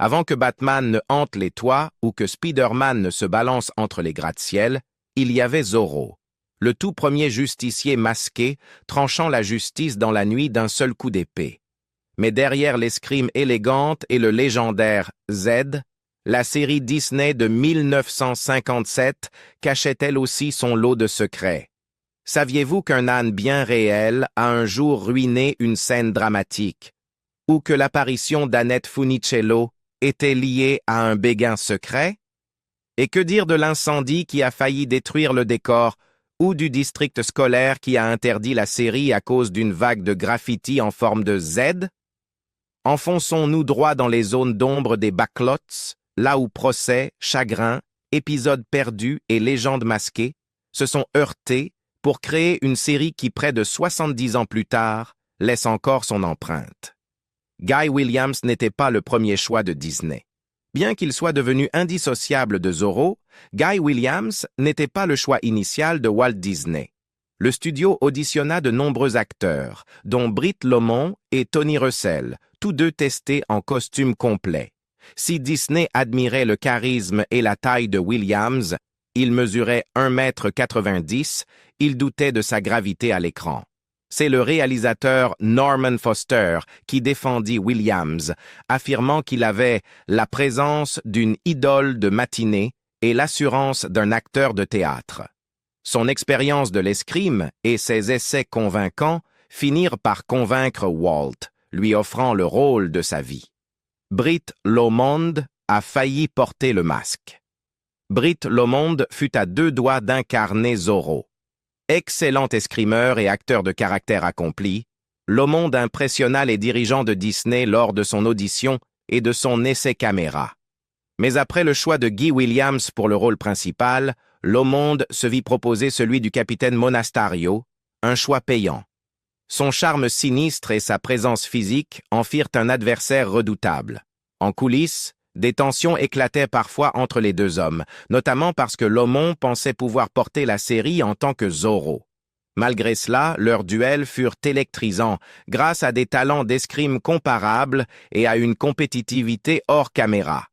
Avant que Batman ne hante les toits ou que Spider-Man ne se balance entre les gratte-ciel, il y avait Zorro, le tout premier justicier masqué, tranchant la justice dans la nuit d'un seul coup d'épée. Mais derrière l'escrime élégante et le légendaire Z, la série Disney de 1957 cachait elle aussi son lot de secrets. Saviez-vous qu'un âne bien réel a un jour ruiné une scène dramatique? Ou que l'apparition d'Annette Funicello était liée à un béguin secret? Et que dire de l'incendie qui a failli détruire le décor, ou du district scolaire qui a interdit la série à cause d'une vague de graffiti en forme de Z? Enfonçons-nous droit dans les zones d'ombre des backlots, là où procès, chagrin, épisodes perdus et légendes masquées se sont heurtés pour créer une série qui, près de 70 ans plus tard, laisse encore son empreinte. Guy Williams n'était pas le premier choix de Disney. Bien qu'il soit devenu indissociable de Zorro, Guy Williams n'était pas le choix initial de Walt Disney. Le studio auditionna de nombreux acteurs, dont Britt Lomond et Tony Russell, tous deux testés en costume complet. Si Disney admirait le charisme et la taille de Williams, il mesurait 1,90 m, il doutait de sa gravité à l'écran. C'est le réalisateur Norman Foster qui défendit Williams, affirmant qu'il avait la présence d'une idole de matinée et l'assurance d'un acteur de théâtre. Son expérience de l'escrime et ses essais convaincants finirent par convaincre Walt, lui offrant le rôle de sa vie. Britt Lomond a failli porter le masque. Britt Lomond fut à 2 doigts d'incarner Zorro. Excellent escrimeur et acteur de caractère accompli, Lomond impressionna les dirigeants de Disney lors de son audition et de son essai caméra. Mais après le choix de Guy Williams pour le rôle principal, Lomond se vit proposer celui du capitaine Monastario, un choix payant. Son charme sinistre et sa présence physique en firent un adversaire redoutable. En coulisses, des tensions éclataient parfois entre les deux hommes, notamment parce que Lomond pensait pouvoir porter la série en tant que Zorro. Malgré cela, leurs duels furent électrisants grâce à des talents d'escrime comparables et à une compétitivité hors caméra.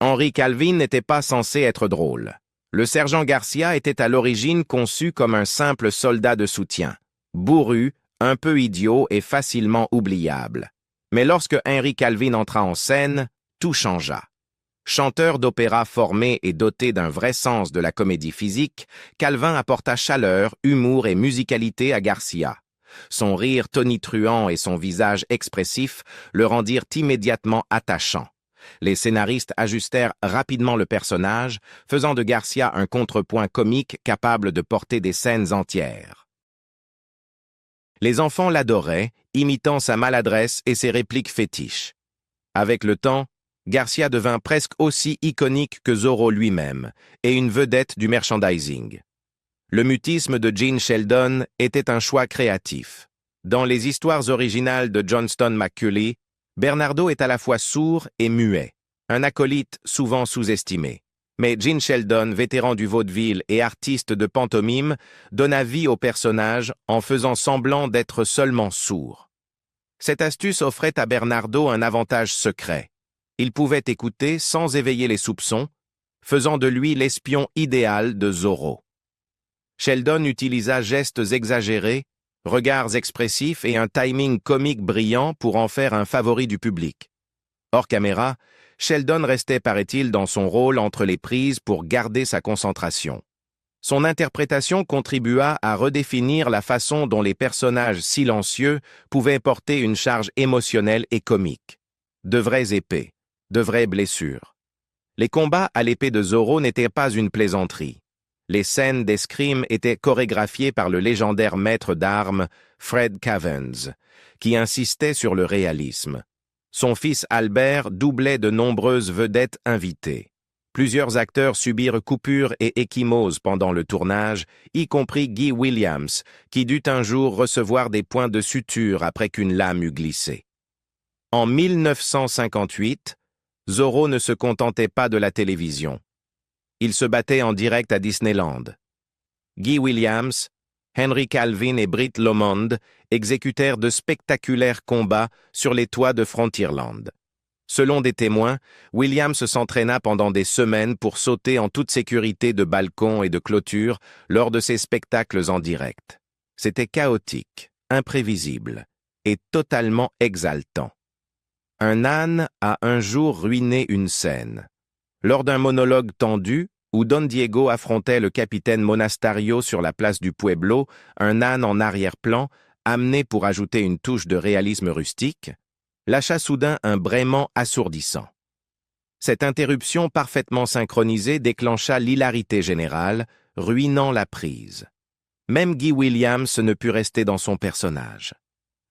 Henry Calvin n'était pas censé être drôle. Le sergent Garcia était à l'origine conçu comme un simple soldat de soutien, bourru, un peu idiot et facilement oubliable. Mais lorsque Henry Calvin entra en scène, tout changea. Chanteur d'opéra formé et doté d'un vrai sens de la comédie physique, Calvin apporta chaleur, humour et musicalité à Garcia. Son rire tonitruant et son visage expressif le rendirent immédiatement attachant. Les scénaristes ajustèrent rapidement le personnage, faisant de Garcia un contrepoint comique capable de porter des scènes entières. Les enfants l'adoraient, imitant sa maladresse et ses répliques fétiches. Avec le temps, Garcia devint presque aussi iconique que Zorro lui-même, et une vedette du merchandising. Le mutisme de Gene Sheldon était un choix créatif. Dans les histoires originales de Johnston McCulley, Bernardo est à la fois sourd et muet, un acolyte souvent sous-estimé. Mais Gene Sheldon, vétéran du vaudeville et artiste de pantomime, donna vie au personnage en faisant semblant d'être seulement sourd. Cette astuce offrait à Bernardo un avantage secret. Il pouvait écouter sans éveiller les soupçons, faisant de lui l'espion idéal de Zorro. Sheldon utilisa gestes exagérés, regards expressifs et un timing comique brillant pour en faire un favori du public. Hors caméra, Sheldon restait, paraît-il, dans son rôle entre les prises pour garder sa concentration. Son interprétation contribua à redéfinir la façon dont les personnages silencieux pouvaient porter une charge émotionnelle et comique. De vraies épées, de vraies blessures. Les combats à l'épée de Zorro n'étaient pas une plaisanterie. Les scènes d'escrime étaient chorégraphiées par le légendaire maître d'armes Fred Cavens, qui insistait sur le réalisme. Son fils Albert doublait de nombreuses vedettes invitées. Plusieurs acteurs subirent coupures et ecchymoses pendant le tournage, y compris Guy Williams, qui dut un jour recevoir des points de suture après qu'une lame eût glissé. En 1958, Zorro ne se contentait pas de la télévision. Il se battait en direct à Disneyland. Guy Williams, Henry Calvin et Britt Lomond exécutèrent de spectaculaires combats sur les toits de Frontierland. Selon des témoins, Williams s'entraîna pendant des semaines pour sauter en toute sécurité de balcons et de clôtures lors de ses spectacles en direct. C'était chaotique, imprévisible et totalement exaltant. Un âne a un jour ruiné une scène. Lors d'un monologue tendu, où Don Diego affrontait le capitaine Monastario sur la place du Pueblo, un âne en arrière-plan, amené pour ajouter une touche de réalisme rustique, lâcha soudain un braiement assourdissant. Cette interruption parfaitement synchronisée déclencha l'hilarité générale, ruinant la prise. Même Guy Williams ne put rester dans son personnage.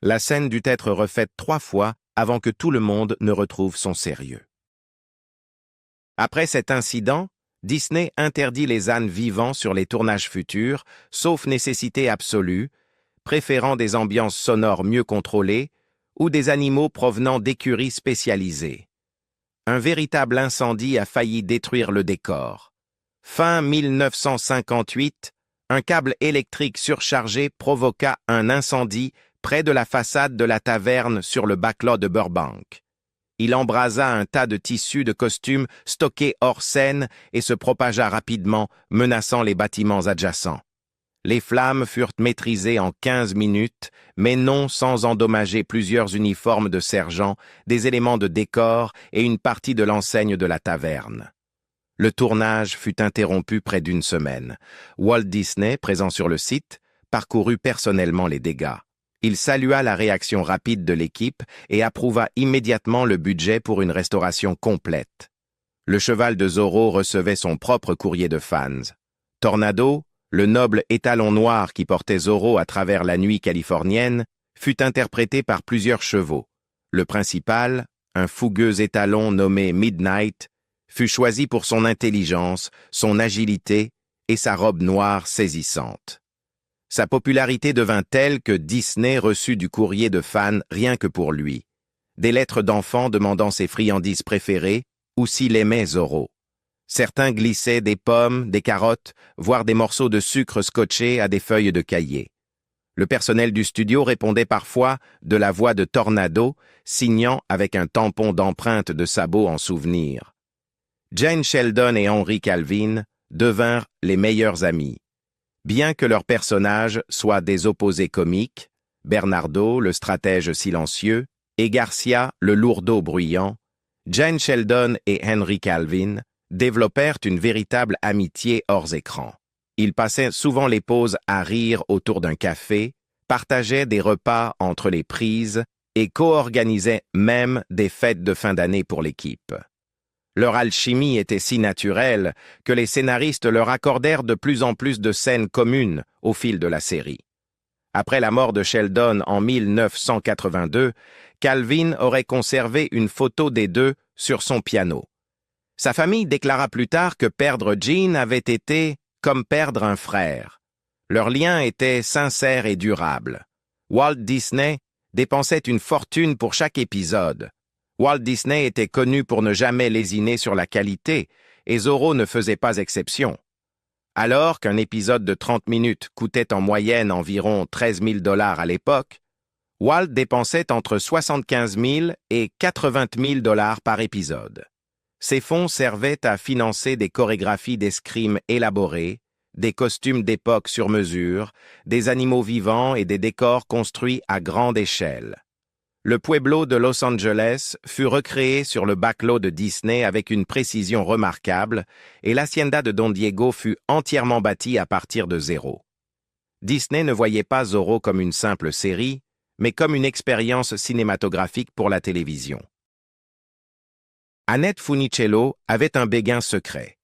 La scène dut être refaite 3 fois avant que tout le monde ne retrouve son sérieux. Après cet incident, Disney interdit les ânes vivants sur les tournages futurs, sauf nécessité absolue, préférant des ambiances sonores mieux contrôlées ou des animaux provenant d'écuries spécialisées. Un véritable incendie a failli détruire le décor. Fin 1958, un câble électrique surchargé provoqua un incendie près de la façade de la taverne sur le backlot de Burbank. Il embrasa un tas de tissus de costumes stockés hors scène et se propagea rapidement, menaçant les bâtiments adjacents. Les flammes furent maîtrisées en 15 minutes, mais non sans endommager plusieurs uniformes de sergents, des éléments de décor et une partie de l'enseigne de la taverne. Le tournage fut interrompu près d'1 semaine. Walt Disney, présent sur le site, parcourut personnellement les dégâts. Il salua la réaction rapide de l'équipe et approuva immédiatement le budget pour une restauration complète. Le cheval de Zorro recevait son propre courrier de fans. Tornado, le noble étalon noir qui portait Zorro à travers la nuit californienne, fut interprété par plusieurs chevaux. Le principal, un fougueux étalon nommé Midnight, fut choisi pour son intelligence, son agilité et sa robe noire saisissante. Sa popularité devint telle que Disney reçut du courrier de fans rien que pour lui. Des lettres d'enfants demandant ses friandises préférées ou s'il aimait Zorro. Certains glissaient des pommes, des carottes, voire des morceaux de sucre scotchés à des feuilles de cahier. Le personnel du studio répondait parfois de la voix de Tornado, signant avec un tampon d'empreinte de sabot en souvenir. Jane Sheldon et Henry Calvin devinrent les meilleurs amis. Bien que leurs personnages soient des opposés comiques, Bernardo, le stratège silencieux, et Garcia, le lourdeau bruyant, Jane Sheldon et Henry Calvin développèrent une véritable amitié hors écran. Ils passaient souvent les pauses à rire autour d'un café, partageaient des repas entre les prises et co-organisaient même des fêtes de fin d'année pour l'équipe. Leur alchimie était si naturelle que les scénaristes leur accordèrent de plus en plus de scènes communes au fil de la série. Après la mort de Sheldon en 1982, Calvin aurait conservé une photo des deux sur son piano. Sa famille déclara plus tard que perdre Gene avait été comme perdre un frère. Leur lien était sincère et durable. Walt Disney dépensait une fortune pour chaque épisode. Walt Disney était connu pour ne jamais lésiner sur la qualité, et Zorro ne faisait pas exception. Alors qu'un épisode de 30 minutes coûtait en moyenne environ 13 000 $ à l'époque, Walt dépensait entre 75 000 et 80 000 $ par épisode. Ces fonds servaient à financer des chorégraphies d'escrime élaborées, des costumes d'époque sur mesure, des animaux vivants et des décors construits à grande échelle. Le Pueblo de Los Angeles fut recréé sur le backlot de Disney avec une précision remarquable et l'hacienda de Don Diego fut entièrement bâtie à partir de zéro. Disney ne voyait pas Zorro comme une simple série, mais comme une expérience cinématographique pour la télévision. Annette Funicello avait un béguin secret.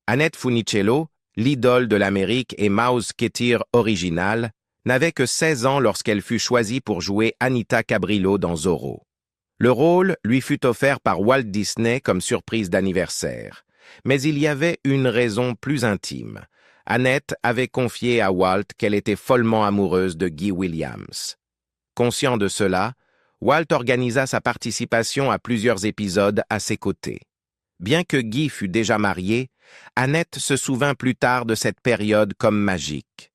Annette Funicello, l'idole de l'Amérique et Mouseketeer originale, n'avait que 16 ans lorsqu'elle fut choisie pour jouer Anita Cabrillo dans Zorro. Le rôle lui fut offert par Walt Disney comme surprise d'anniversaire. Mais il y avait une raison plus intime. Annette avait confié à Walt qu'elle était follement amoureuse de Guy Williams. Conscient de cela, Walt organisa sa participation à plusieurs épisodes à ses côtés. Bien que Guy fût déjà marié, Annette se souvint plus tard de cette période comme magique.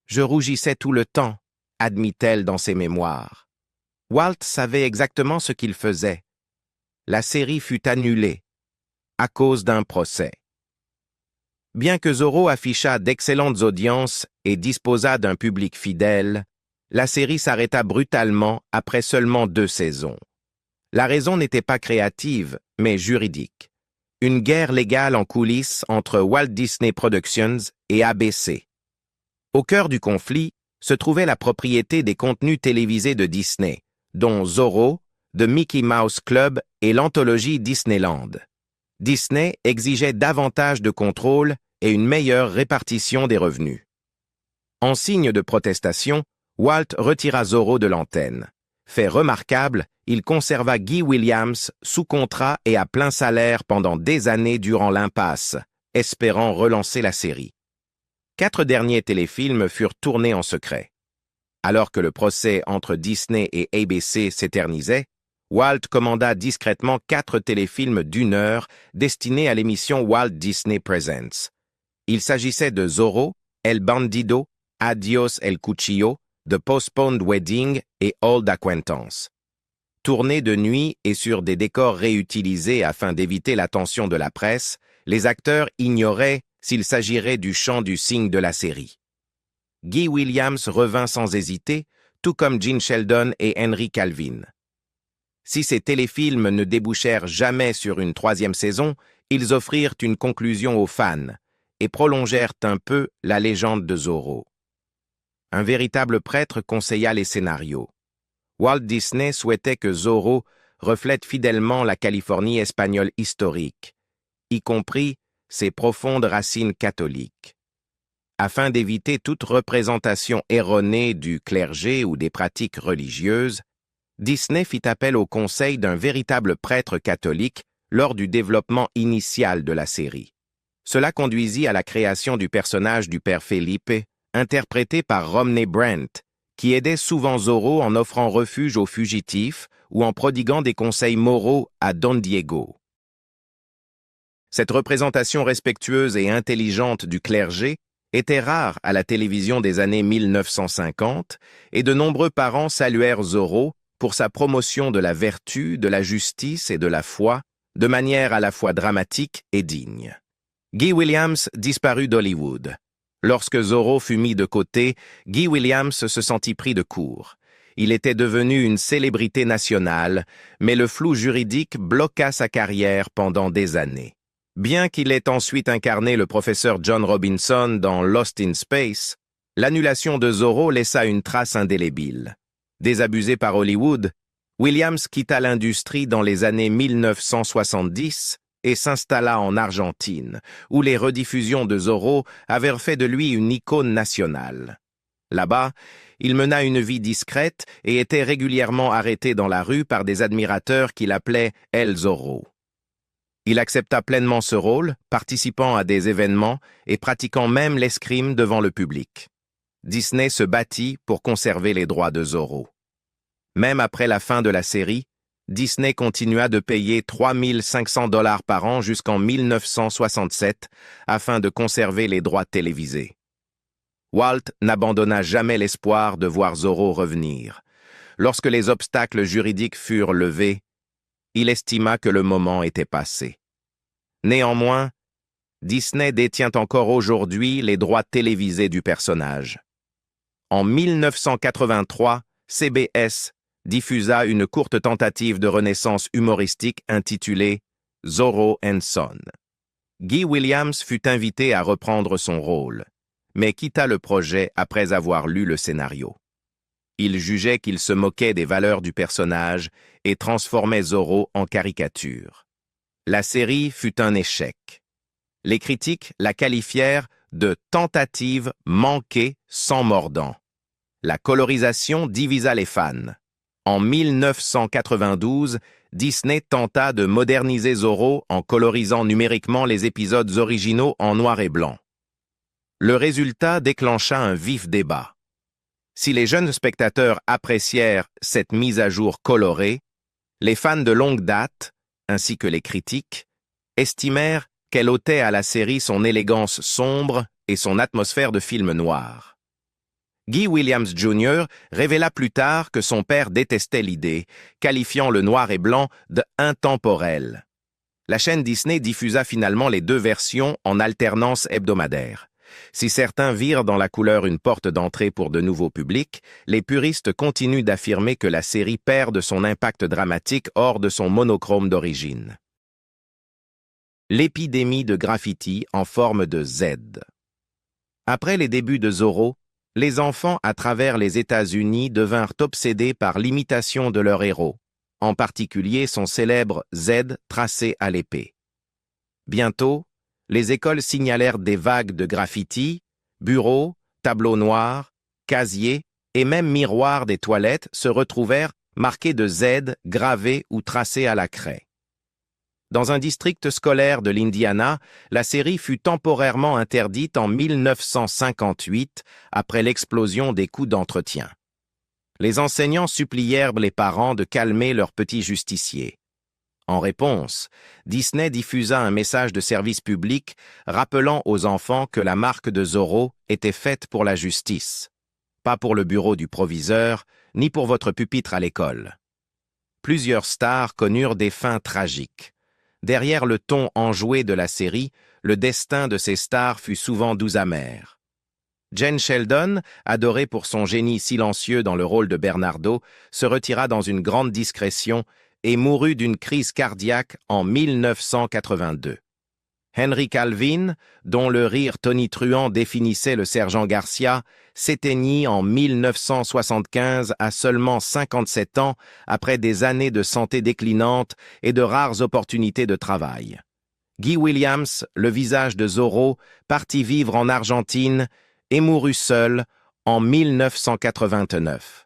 « Je rougissais tout le temps », admit-elle dans ses mémoires. Walt savait exactement ce qu'il faisait. la série fut annulée à cause d'un procès. Bien que Zorro afficha d'excellentes audiences et disposa d'un public fidèle, la série s'arrêta brutalement après seulement 2 saisons. La raison n'était pas créative, mais juridique. Une guerre légale en coulisses entre Walt Disney Productions et ABC. Au cœur du conflit se trouvait la propriété des contenus télévisés de Disney, dont Zorro, The Mickey Mouse Club et l'anthologie Disneyland. Disney exigeait davantage de contrôle et une meilleure répartition des revenus. En signe de protestation, Walt retira Zorro de l'antenne. Fait remarquable, il conserva Guy Williams sous contrat et à plein salaire pendant des années durant l'impasse, espérant relancer la série. 4 derniers téléfilms furent tournés en secret. Alors que le procès entre Disney et ABC s'éternisait, Walt commanda discrètement 4 téléfilms d'1 heure destinés à l'émission Walt Disney Presents. Il s'agissait de Zorro, El Bandido, Adios el Cuchillo, The Postponed Wedding et Old Acquaintance. Tournés de nuit et sur des décors réutilisés afin d'éviter l'attention de la presse, les acteurs ignoraient s'il s'agirait du chant du cygne de la série. Guy Williams revint sans hésiter, tout comme Gene Sheldon et Henry Calvin. Si ces téléfilms ne débouchèrent jamais sur une 3e saison, ils offrirent une conclusion aux fans et prolongèrent un peu la légende de Zorro. Un véritable prêtre conseilla les scénarios. Walt Disney souhaitait que Zorro reflète fidèlement la Californie espagnole historique, y compris ses profondes racines catholiques. Afin d'éviter toute représentation erronée du clergé ou des pratiques religieuses, Disney fit appel au conseil d'un véritable prêtre catholique lors du développement initial de la série. Cela conduisit à la création du personnage du père Felipe, interprété par Romney Brent, qui aidait souvent Zorro en offrant refuge aux fugitifs ou en prodiguant des conseils moraux à Don Diego. Cette représentation respectueuse et intelligente du clergé était rare à la télévision des années 1950 et de nombreux parents saluèrent Zorro pour sa promotion de la vertu, de la justice et de la foi, de manière à la fois dramatique et digne. Guy Williams disparut d'Hollywood. Lorsque Zorro fut mis de côté, Guy Williams se sentit pris de court. Il était devenu une célébrité nationale, mais le flou juridique bloqua sa carrière pendant des années. Bien qu'il ait ensuite incarné le professeur John Robinson dans Lost in Space, l'annulation de Zorro laissa une trace indélébile. Désabusé par Hollywood, Williams quitta l'industrie dans les années 1970 et s'installa en Argentine, où les rediffusions de Zorro avaient fait de lui une icône nationale. Là-bas, il mena une vie discrète et était régulièrement arrêté dans la rue par des admirateurs qui l'appelaient El Zorro. Il accepta pleinement ce rôle, participant à des événements et pratiquant même l'escrime devant le public. Disney se battit pour conserver les droits de Zorro. Même après la fin de la série, Disney continua de payer $3 500 par an jusqu'en 1967 afin de conserver les droits télévisés. Walt n'abandonna jamais l'espoir de voir Zorro revenir. Lorsque les obstacles juridiques furent levés, il estima que le moment était passé. Néanmoins, Disney détient encore aujourd'hui les droits télévisés du personnage. En 1983, CBS diffusa une courte tentative de renaissance humoristique intitulée Zorro and Son. Guy Williams fut invité à reprendre son rôle, mais quitta le projet après avoir lu le scénario. Il jugeait qu'il se moquait des valeurs du personnage et transformait Zorro en caricature. La série fut un échec. Les critiques la qualifièrent de tentative manquée sans mordant. La colorisation divisa les fans. En 1992, Disney tenta de moderniser Zorro en colorisant numériquement les épisodes originaux en noir et blanc. Le résultat déclencha un vif débat. Si les jeunes spectateurs apprécièrent cette mise à jour colorée, les fans de longue date, ainsi que les critiques, estimèrent qu'elle ôtait à la série son élégance sombre et son atmosphère de film noir. Guy Williams Jr. révéla plus tard que son père détestait l'idée, qualifiant le noir et blanc de « intemporel ». La chaîne Disney diffusa finalement les deux versions en alternance hebdomadaire. Si certains virent dans la couleur une porte d'entrée pour de nouveaux publics, les puristes continuent d'affirmer que la série perd de son impact dramatique hors de son monochrome d'origine. L'épidémie de graffiti en forme de Z. Après les débuts de Zorro, les enfants à travers les États-Unis devinrent obsédés par l'imitation de leur héros, en particulier son célèbre Z tracé à l'épée. Bientôt, les écoles signalèrent des vagues de graffiti, bureaux, tableaux noirs, casiers et même miroirs des toilettes se retrouvèrent marqués de Z gravés ou tracés à la craie. Dans un district scolaire de l'Indiana, la série fut temporairement interdite en 1958 après l'explosion des coûts d'entretien. Les enseignants supplièrent les parents de calmer leurs petits justiciers. En réponse, Disney diffusa un message de service public rappelant aux enfants que la marque de Zorro était faite pour la justice, pas pour le bureau du proviseur, ni pour votre pupitre à l'école. Plusieurs stars connurent des fins tragiques. Derrière le ton enjoué de la série, le destin de ces stars fut souvent doux amer. Jen Sheldon, adorée pour son génie silencieux dans le rôle de Bernardo, se retira dans une grande discrétion et mourut d'une crise cardiaque en 1982. Henry Calvin, dont le rire tonitruant définissait le sergent Garcia, s'éteignit en 1975 à seulement 57 ans après des années de santé déclinante et de rares opportunités de travail. Guy Williams, le visage de Zorro, partit vivre en Argentine et mourut seul en 1989.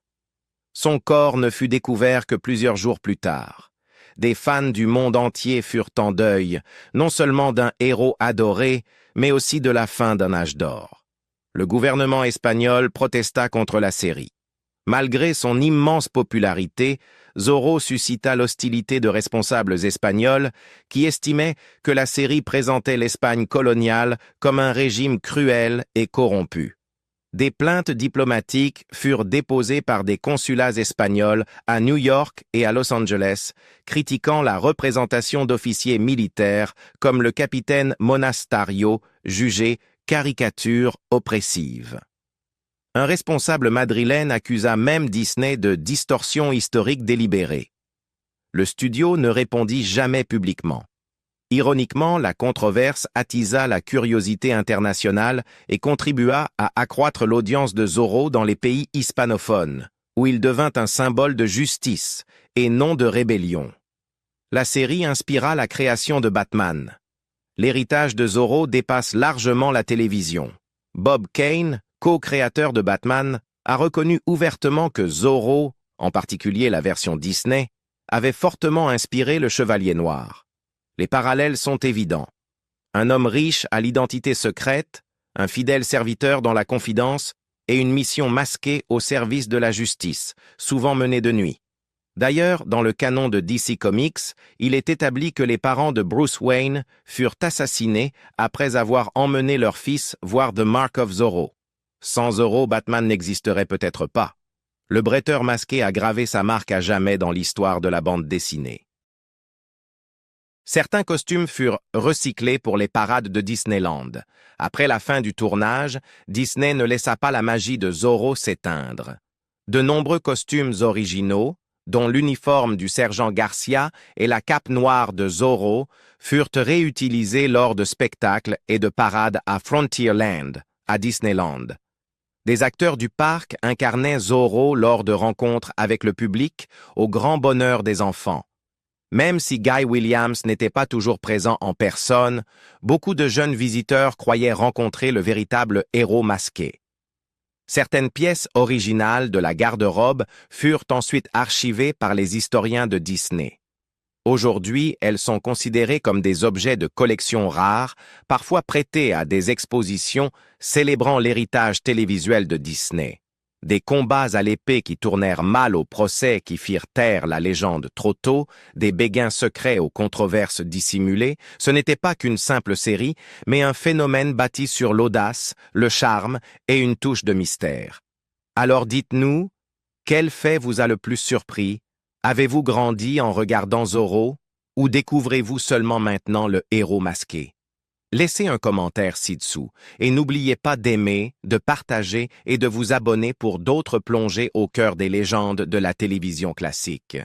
Son corps ne fut découvert que plusieurs jours plus tard. Des fans du monde entier furent en deuil, non seulement d'un héros adoré, mais aussi de la fin d'un âge d'or. Le gouvernement espagnol protesta contre la série. Malgré son immense popularité, Zorro suscita l'hostilité de responsables espagnols qui estimaient que la série présentait l'Espagne coloniale comme un régime cruel et corrompu. Des plaintes diplomatiques furent déposées par des consulats espagnols à New York et à Los Angeles, critiquant la représentation d'officiers militaires comme le capitaine Monastario, jugé caricature oppressive. Un responsable madrilène accusa même Disney de distorsion historique délibérée. Le studio ne répondit jamais publiquement. Ironiquement, la controverse attisa la curiosité internationale et contribua à accroître l'audience de Zorro dans les pays hispanophones, où il devint un symbole de justice et non de rébellion. La série inspira la création de Batman. L'héritage de Zorro dépasse largement la télévision. Bob Kane, co-créateur de Batman, a reconnu ouvertement que Zorro, en particulier la version Disney, avait fortement inspiré le Chevalier Noir. Les parallèles sont évidents. Un homme riche à l'identité secrète, un fidèle serviteur dans la confidence et une mission masquée au service de la justice, souvent menée de nuit. D'ailleurs, dans le canon de DC Comics, il est établi que les parents de Bruce Wayne furent assassinés après avoir emmené leur fils voir The Mark of Zorro. Sans Zorro, Batman n'existerait peut-être pas. Le bretteur masqué a gravé sa marque à jamais dans l'histoire de la bande dessinée. Certains costumes furent recyclés pour les parades de Disneyland. Après la fin du tournage, Disney ne laissa pas la magie de Zorro s'éteindre. De nombreux costumes originaux, dont l'uniforme du sergent Garcia et la cape noire de Zorro, furent réutilisés lors de spectacles et de parades à Frontierland, à Disneyland. Des acteurs du parc incarnaient Zorro lors de rencontres avec le public, au grand bonheur des enfants. Même si Guy Williams n'était pas toujours présent en personne, beaucoup de jeunes visiteurs croyaient rencontrer le véritable héros masqué. Certaines pièces originales de la garde-robe furent ensuite archivées par les historiens de Disney. Aujourd'hui, elles sont considérées comme des objets de collection rares, parfois prêtés à des expositions célébrant l'héritage télévisuel de Disney. Des combats à l'épée qui tournèrent mal au procès qui firent taire la légende trop tôt, des béguins secrets aux controverses dissimulées, ce n'était pas qu'une simple série, mais un phénomène bâti sur l'audace, le charme et une touche de mystère. Alors dites-nous, quel fait vous a le plus surpris? Avez-vous grandi en regardant Zorro? Ou découvrez-vous seulement maintenant le héros masqué? Laissez un commentaire ci-dessous et n'oubliez pas d'aimer, de partager et de vous abonner pour d'autres plongées au cœur des légendes de la télévision classique.